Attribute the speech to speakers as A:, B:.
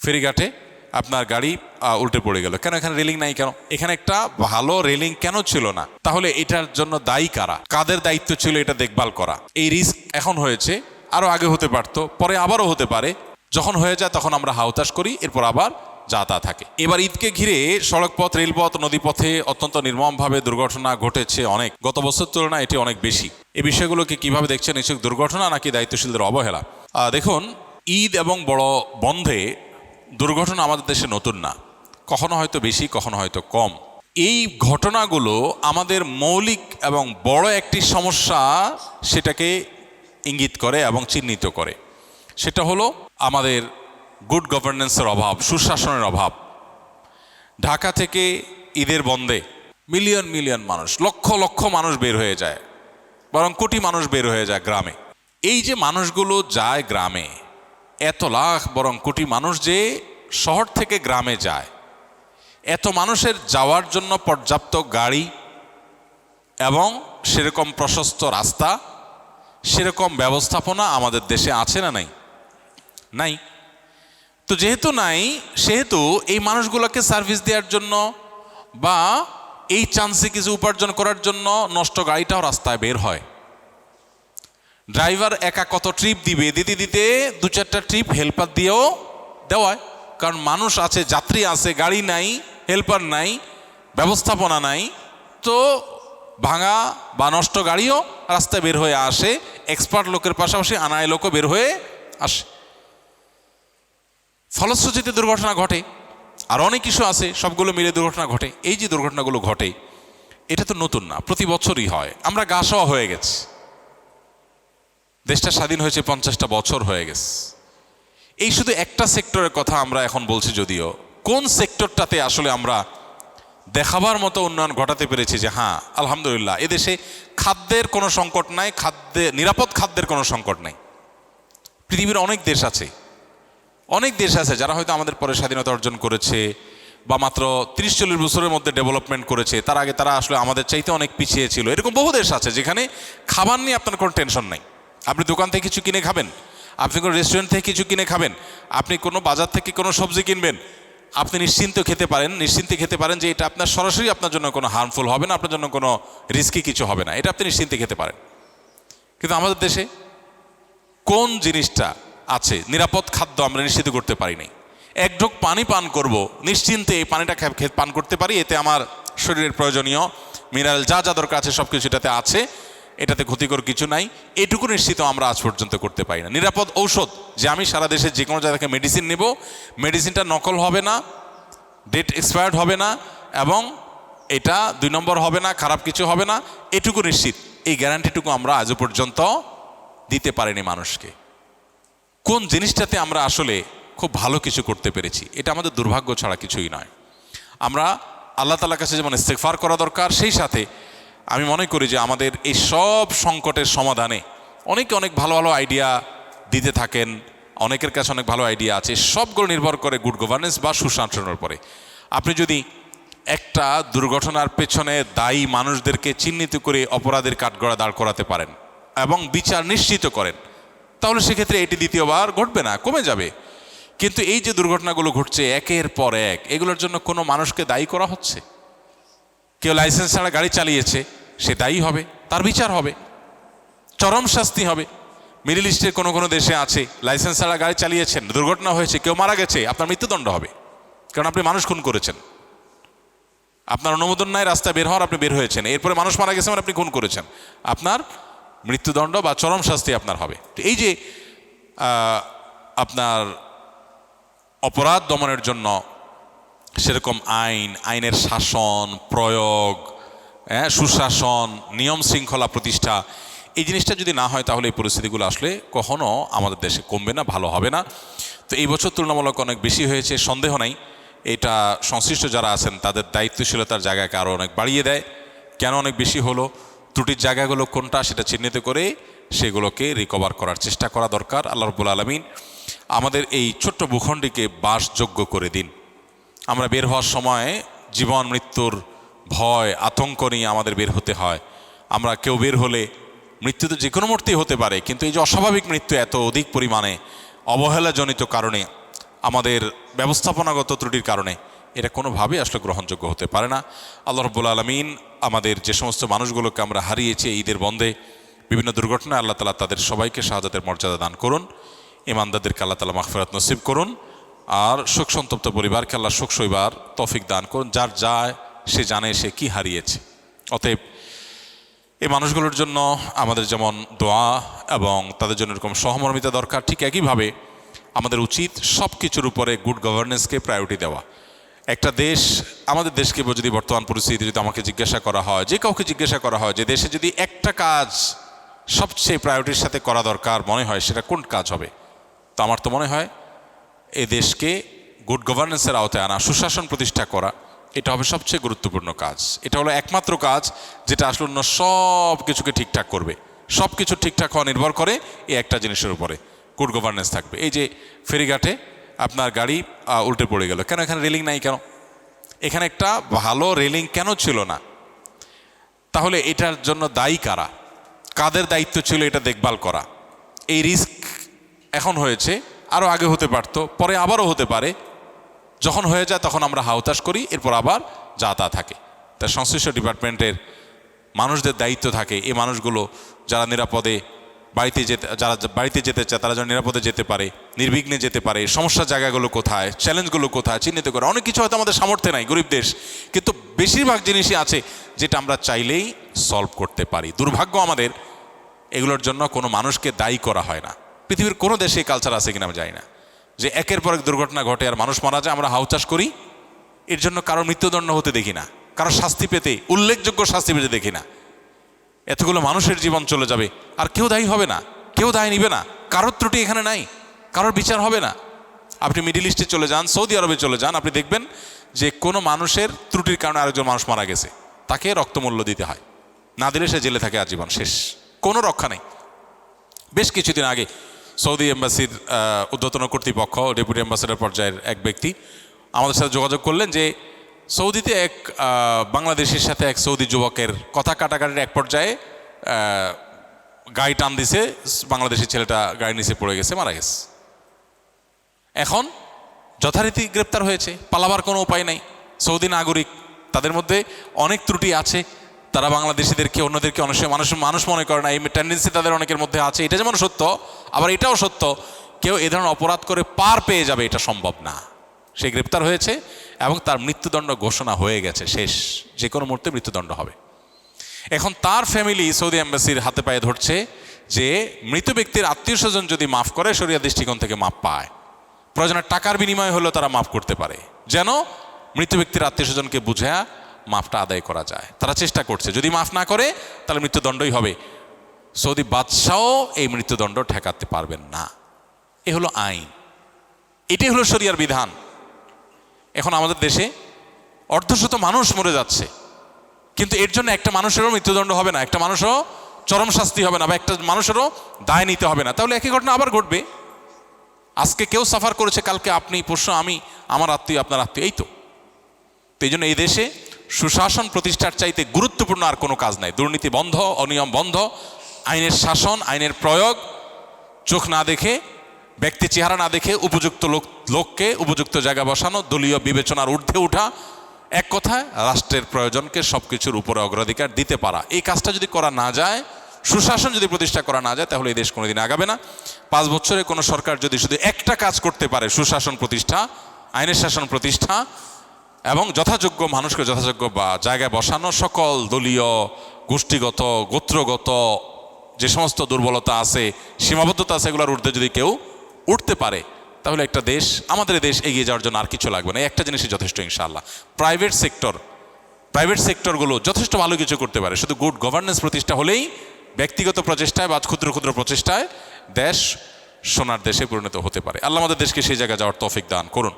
A: ফেরিঘাটে আপনার গাড়ি উল্টে পড়ে গেল, কেন? এখানে রেলিং নাই কেন? এখানে একটা ভালো রেলিং কেন ছিল না? তাহলে এটার জন্য দায়ী কারা? কাদের দায়িত্ব ছিল এটা দেখভাল করা? এই রিস্ক এখন হয়েছে, আরও আগে হতে পারতো, পরে আবারও হতে পারে। যখন হয়ে যায় তখন আমরা হাউতাশ করি, এরপর আবার যাতা থাকে। এবার ঈদকে ঘিরে সড়কপথ, রেলপথ, নদীপথে অত্যন্ত নির্মমভাবে দুর্ঘটনা ঘটেছে অনেক। গত বছর তুলনায় এটি অনেক বেশি। এই বিষয়গুলোকে কিভাবে দেখছেন? নিশ্চয় দুর্ঘটনা নাকি দায়িত্বশীলদের অবহেলা? দেখুন, ঈদ এবং বড় বন্ধে দুর্ঘটনা আমাদের দেশে নতুন না, কখনো হয়তো বেশি, কখনো হয়তো কম। এই ঘটনাগুলো আমাদের মৌলিক এবং বড় একটি সমস্যা সেটাকে ইঙ্গিত করে এবং চিহ্নিত করে। সেটা হলো আমাদের গুড গভর্নেন্সের অভাব, সুশাসনের অভাব। ঢাকা থেকে ঈদের বন্ধে মিলিয়ন মিলিয়ন মানুষ, লক্ষ লক্ষ মানুষ বের হয়ে যায়, বরং কোটি মানুষ বের হয়ে যায় গ্রামে। এই যে মানুষগুলো যায় গ্রামে, এত লাখ বরং কোটি মানুষ যে শহর থেকে গ্রামে যায়, এত মানুষের যাওয়ার জন্য পর্যাপ্ত গাড়ি এবং সেরকম প্রশস্ত রাস্তা, সেরকম ব্যবস্থাপনা আমাদের দেশে আছে না নাই? নাই। তো যেহেতু নাই, সেহেতু এই মানুষগুলোকে সার্ভিস দেওয়ার জন্য বা এই চান্সে কিছু উপার্জন করার জন্য নষ্ট গাড়িটাও রাস্তায় বের হয়। ড্রাইভার একা কত ট্রিপ দিবে, দিতে দিতে 2-4টা ট্রিপ হেল্পার দিয়েও দেওয়ায়, কারণ মানুষ আছে, যাত্রী আছে, গাড়ি নাই, হেল্পার নাই, ব্যবস্থাপনা নাই, তো ভাঙা বা নষ্ট গাড়িও রাস্তায় বের হয়ে আসে। এক্সপার্ট লোকের পাশাপাশি আনায় লোকও বের হয়ে আসে, ফলশ্রুতিতে দুর্ঘটনা ঘটে। আর অনেক কিছু আছে, সবগুলো মিলে দুর্ঘটনা ঘটে। এই যে দুর্ঘটনাগুলো ঘটে, এটা তো নতুন না, প্রতি বছরই হয়। আমরা গা সওয়া হয়ে গেছি, দেশটা স্বাধীন হয়েছে 50টা বছর হয়ে গেছে। এই শুধু একটা সেক্টরের কথা আমরা এখন বলছি, যদিও কোন সেক্টরটাতে আসলে আমরা দেখাবার মতো উন্নয়ন ঘটাতে পেরেছি যে হ্যাঁ আলহামদুলিল্লাহ এদেশে খাদ্যের কোনো সংকট নাই, নিরাপদ খাদ্যের কোনো সংকট নাই। পৃথিবীর অনেক দেশ আছে, অনেক দেশ আছে যারা হয়তো আমাদের পরে স্বাধীনতা অর্জন করেছে বা মাত্র 30-40 বছরের মধ্যে ডেভেলপমেন্ট করেছে, তার আগে তারা আসলে আমাদের চাইতে অনেক পিছিয়ে ছিল। এরকম বহু দেশ আছে যেখানে খাবার নিয়ে আপনার কোনো টেনশন নাই। আপনি দোকান থেকে কিছু কিনে খাবেন, আপনি কোনো রেস্টুরেন্ট থেকে কিছু কিনে খাবেন, আপনি কোনো বাজার থেকে কোনো সবজি কিনবেন, আপনি নিশ্চিন্তে খেতে পারেন যে এটা আপনার সরাসরি আপনার জন্য কোনো হার্মফুল হবে না, আপনার জন্য কোনো রিস্কি কিছু হবে না, এটা আপনি নিশ্চিন্তে খেতে পারেন। কিন্তু আমাদের দেশে কোন জিনিসটা আছে নিরাপদ খাদ্য আমরা নিশ্চিত করতে পারি নাই। এক ঢোক পানি পান করব, নিশ্চিন্তে এই পানিটা পান করতে পারি, এতে আমার শরীরের প্রয়োজনীয় মিনারেল যা যা দরকার আছে সব কিছু এটাতে আছে, এটাতে ক্ষতিকর কিছু নাই, এটুকু নিশ্চিত আমরা আজ পর্যন্ত করতে পারি না। নিরাপদ ঔষধ, যে আমি সারা দেশে যে কোনো জায়গা থেকে মেডিসিন নেব, মেডিসিনটা নকল হবে না, ডেট এক্সপায়ার্ড হবে না, এবং এটা 2 নম্বর হবে না, খারাপ কিছু হবে না, এটুকু নিশ্চিত, এই গ্যারান্টিটুকু আমরা আজও পর্যন্ত দিতে পারিনি মানুষকে। কোন জিনিসটাতে আমরা আসলে খুব ভালো কিছু করতে পেরেছি, এটা আমাদের দুর্ভাগ্য ছাড়া কিছুই নয়। আমরা আল্লাহ তাআলার কাছে যেমন ইস্তেগফার করা দরকার, সেই সাথে আমি মনে করি যে আমাদের এই সব সংকটের সমাধানে অনেকে অনেক ভালো ভালো আইডিয়া দিতে থাকেন, অনেকের কাছে অনেক ভালো আইডিয়া আছে, সবগুলো নির্ভর করে গুড গভর্নেন্স বা সুশাসনের উপরে। আপনি যদি একটা দুর্ঘটনার পেছনে দায়ী মানুষদেরকে চিহ্নিত করে অপরাধের কাঠগড়া দাঁড় করাতে পারেন এবং বিচার নিশ্চিত করেন, তাহলে সেক্ষেত্রে এটি দ্বিতীয়বার ঘটবে না, কমে যাবে। কিন্তু এই যে দুর্ঘটনাগুলো ঘটছে একের পর এক, এগুলোর জন্য কোনো মানুষকে দায়ী করা হচ্ছে। কেউ লাইসেন্স ছাড়া গাড়ি চালিয়েছে, সে দায়ী হবে, তার বিচার হবে, চরম শাস্তি হবে। মিডল ইস্টের কোনো কোনো দেশে আছে, লাইসেন্স ছাড়া গাড়ি চালিয়েছেন, দুর্ঘটনা হয়েছে, কেউ মারা গেছে, আপনার মৃত্যুদণ্ড হবে, কারণ আপনি মানুষ খুন করেছেন। আপনার অনুমোদন নাই রাস্তায় বের হওয়ার, আপনি বের হয়েছেন, এরপরে মানুষ মারা গেছে মানে আপনি খুন করেছেন, আপনার মৃত্যুদণ্ড বা চরম শাস্তি আপনার হবে। এই যে আপনার অপরাধ দমনের জন্য সেরকম আইনের শাসন প্রয়োগ, সুশাসন, নিয়ম শৃঙ্খলা প্রতিষ্ঠা, এই জিনিসটা যদি না হয় তাহলে এই পরিস্থিতিগুলো আসলে কখনো আমাদের দেশে কমবে না, ভালো হবে না। তো এই বছর তুলনামূলক অনেক বেশি হয়েছে, সন্দেহ নাই। এটা সংশ্লিষ্ট যারা আছেন তাদের দায়িত্বশীলতার জায়গাকে আরও অনেক বাড়িয়ে দেয়। কেন অনেক বেশি হলো, ত্রুটির জায়গাগুলো কোনটা সেটা চিহ্নিত করে সেগুলোকে রিকভার করার চেষ্টা করা দরকার। আল্লাহ রাব্বুল আলামিন আমাদের এই ছোট্ট ভূখণ্ডকে বাসযোগ্য করে দিন। আমরা বের হওয়ার সময় জীবন মৃত্যুর ভয় আতঙ্ক নিয়ে আমাদের বের হতে হয়। আমরা কেউ বের হলে মৃত্যু তো যে কোনো মুহূর্তেই হতে পারে, কিন্তু এই যে অস্বাভাবিক মৃত্যু এত অধিক পরিমাণে অবহেলাজনিত কারণে আমাদের ব্যবস্থাপনাগত ত্রুটির কারণে এটা কোনোভাবেই আসলে গ্রহণযোগ্য হতে পারে না। আল্লাহ রাব্বুল আলামিন আমাদের যে সমস্ত মানুষগুলোকে আমরা হারিয়েছি ঈদের বন্ধে বিভিন্ন দুর্ঘটনায়, আল্লাহ তাআলা তাদের সবাইকে শাহাদাতের মর্যাদা দান করুন। ইমানদারদেরকে আল্লাহ তাআলা মাগফিরাত নসিব করুন। আর শোক সন্তপ্ত পরিবারকে আল্লাহ শোক সইবার তৌফিক দান করুন। যার যায় সে জানে সে কি হারিয়েছে। অতএব এই মানুষগুলোর জন্য আমাদের যেমন দোয়া এবং তাদের জন্য এরকম সহমর্মিতা দরকার, ঠিক একইভাবে আমাদের উচিত সব কিছুর উপরে গুড গভর্নেন্সকে প্রায়োরিটি দেওয়া। একটা দেশ, আমাদের দেশকে যদি বর্তমান পরিস্থিতি যদি আমাকে জিজ্ঞাসা করা হয়, যে কাউকে জিজ্ঞাসা করা হয় যে দেশে যদি একটা কাজ সবচেয়ে প্রায়োরিটির সাথে করা দরকার মনে হয়, সেটা কোন কাজ হবে? তো আমার তো মনে হয় এই দেশকে গুড গভর্নেন্সের আওতায় আনা, সুশাসন প্রতিষ্ঠা করা, এটা হবে সবচেয়ে গুরুত্বপূর্ণ কাজ। এটা হলো একমাত্র কাজ যেটা আসলে অন্য সব কিছুকে ঠিকঠাক করবে। সব কিছু ঠিকঠাক হওয়া নির্ভর করে এই একটা জিনিসের উপরে, গুড গভর্নেন্স থাকবে। এই যে ফেরিঘাটে আপনার গাড়ি উল্টে পড়ে গেল, কেন? এখানে রেলিং নাই কেন? এখানে একটা ভালো রেলিং কেন ছিল না? তাহলে এটার জন্য দায়ী কারা? কাদের দায়িত্ব ছিল এটা দেখভাল করা? এই রিস্ক এখন হয়েছে, আরও আগে হতে পারত, পরে আবারও হতে পারে। যখন হয়ে যায় তখন আমরা হাউতাশ করি, এরপর আবার যা তা থাকে। তার সংশ্লিষ্ট ডিপার্টমেন্টের মানুষদের দায়িত্ব থাকে এই মানুষগুলো যারা নিরাপদে যারা বাড়িতে যেতে চায় তারা যেন নিরাপদে যেতে পারে, নির্বিঘ্নে যেতে পারে। সমস্যার জায়গাগুলো কোথায়, চ্যালেঞ্জগুলো কোথায় চিহ্নিত করে। অনেক কিছু হয়তো আমাদের সামর্থ্যে নাই, গরিব দেশ, কিন্তু বেশিরভাগ জিনিসই আছে যেটা আমরা চাইলেই সলভ করতে পারি। দুর্ভাগ্য আমাদের, এগুলোর জন্য কোনো মানুষকে দায়ী করা হয় না। পৃথিবীর কোনো দেশে এই কালচার আছে কিনা আমি জানি না, যে একের পর এক দুর্ঘটনা ঘটে আর মানুষ মারা যায়, আমরা হাউচাষ করি। এর জন্য কারো মৃত্যুদণ্ড হতে দেখি না, কারো শাস্তি পেতে, উল্লেখযোগ্য শাস্তি পেতে দেখি না। এতগুলো মানুষের জীবন চলে যাবে আর কেউ দায়ী হবে না, কেউ দায় নিবে না। কারোর ত্রুটি এখানে নাই, কারোর বিচার হবে না। আপনি মিডিল ইস্টে চলে যান, সৌদি আরবে চলে যান, আপনি দেখবেন যে কোনো মানুষের ত্রুটির কারণে আরেকজন মানুষ মারা গেছে, তাকে রক্তমূল্য দিতে হয়, না দিলে সে জেলে থাকে আজীবন, শেষ, কোনো রক্ষা নেই। বেশ কিছুদিন আগে সৌদি এম্বাসির ঊর্ধ্বতন কর্তৃপক্ষ, ডেপুটি অ্যাম্বাসেডর পর্যায়ের এক ব্যক্তি আমাদের সাথে যোগাযোগ করলেন যে সৌদিতে এক বাংলাদেশের সাথে এক সৌদি যুবকের কথা কাটাকাটির এক পর্যায়ে গাড়ি টান দিছে, বাংলাদেশি ছেলেটা গাড়ি নিচে পড়ে গেছে, মারা গেছে। এখন যথারীতি গ্রেপ্তার হয়েছে, পালাবার কোনো উপায় নাই। সৌদি নাগরিক, তাদের মধ্যে অনেক ত্রুটি আছে, তারা বাংলাদেশিদেরকে অন্যদেরকে অনেক মানুষ মনে করে না, এই টেন্ডেন্সি তাদের অনেকের মধ্যে আছে। এটা যেমন সত্য, আবার এটাও সত্য কেউ এ ধরনের অপরাধ করে পার পেয়ে যাবে এটা সম্ভব না। সে গ্রেপ্তার হয়েছে এবং তার মৃত্যুদণ্ড ঘোষণা হয়ে গেছে, শেষ, যে কোনো মুহূর্তে মৃত্যুদণ্ড হবে। এখন তার ফ্যামিলি সৌদি এম্বাসির হাতে পায়ে ধরছে যে মৃত ব্যক্তির আত্মীয় স্বজন যদি মাফ করে, শরিয়া দৃষ্টিকোণ থেকে মাফ পায়, প্রয়োজনে টাকার বিনিময়ে হলেও তারা মাফ করতে পারে, যেন মৃত ব্যক্তির আত্মীয় স্বজনকে বুঝা মাফটা আদায় করা যায়। তারা চেষ্টা করছে, যদি মাফ না করে তাহলে মৃত্যুদণ্ডই হবে। সৌদি বাদশাহও এই মৃত্যুদণ্ড ঠেকাতে পারবেন না। এ হলো আইন, এটাই হলো শরিয়ার বিধান। এখন আমাদের দেশে অর্ধশত মানুষ মরে যাচ্ছে, কিন্তু এর জন্য একটা মানুষেরও মৃত্যুদণ্ড হবে না, একটা মানুষও চরম শাস্তি হবে না, বা একটা মানুষেরও দায় নিতে হবে না। তাহলে একই ঘটনা আবার ঘটবে। আজকে কেউ সাফার করেছে, কালকে আপনি, পরশু আমি, আমার আত্মীয় আপনার আত্মীয়, এই তো। এই জন্য এই দেশে সুশাসন প্রতিষ্ঠার চাইতে গুরুত্বপূর্ণ আর কোনো কাজ নাই। দুর্নীতি বন্ধ, অনিয়ম বন্ধ, আইনের শাসন, আইনের প্রয়োগ, চোখ না দেখে, ব্যক্তি চেহারা না দেখে উপযুক্ত লোককে উপযুক্ত জায়গা বসানো, দলীয় বিবেচনার ঊর্ধ্বে ওঠা, এক কথায় রাষ্ট্রের প্রয়োজনকে সব কিছুর উপরে অগ্রাধিকার দিতে পারা। এই কাজটা যদি করা না যায়, সুশাসন যদি প্রতিষ্ঠা করা না যায়, তাহলে এই দেশ কোনোদিন আগাবে না। 5 বছরে কোনো সরকার যদি শুধু একটা কাজ করতে পারে, সুশাসন প্রতিষ্ঠা, আইনের শাসন প্রতিষ্ঠা এবং যথাযোগ্য মানুষকে যথাযোগ্য জায়গায় বসানো, সকল দলীয়, গোষ্ঠীগত, গোত্রগত যে সমস্ত দুর্বলতা আছে, সীমাবদ্ধতা আছে, এগুলোর ঊর্ধ্বে যদি কেউ উঠতে পারে, তাহলে একটা দেশ, আমাদের দেশ এগিয়ে যাওয়ার জন্য আর কিছু লাগবে না। একটা জিনিসই যথেষ্ট ইনশাআল্লাহ। প্রাইভেট সেক্টরগুলো যথেষ্ট ভালো কিছু করতে পারে, শুধু গুড গভর্নেন্স প্রতিষ্ঠা হলেই, ব্যক্তিগত প্রচেষ্টায় বা ক্ষুদ্র ক্ষুদ্র প্রচেষ্টায় দেশ সোনার দেশে পরিণত হতে পারে। আল্লাহ আমাদের দেশকে সেই জায়গায় যাওয়ার তৌফিক দান করুন।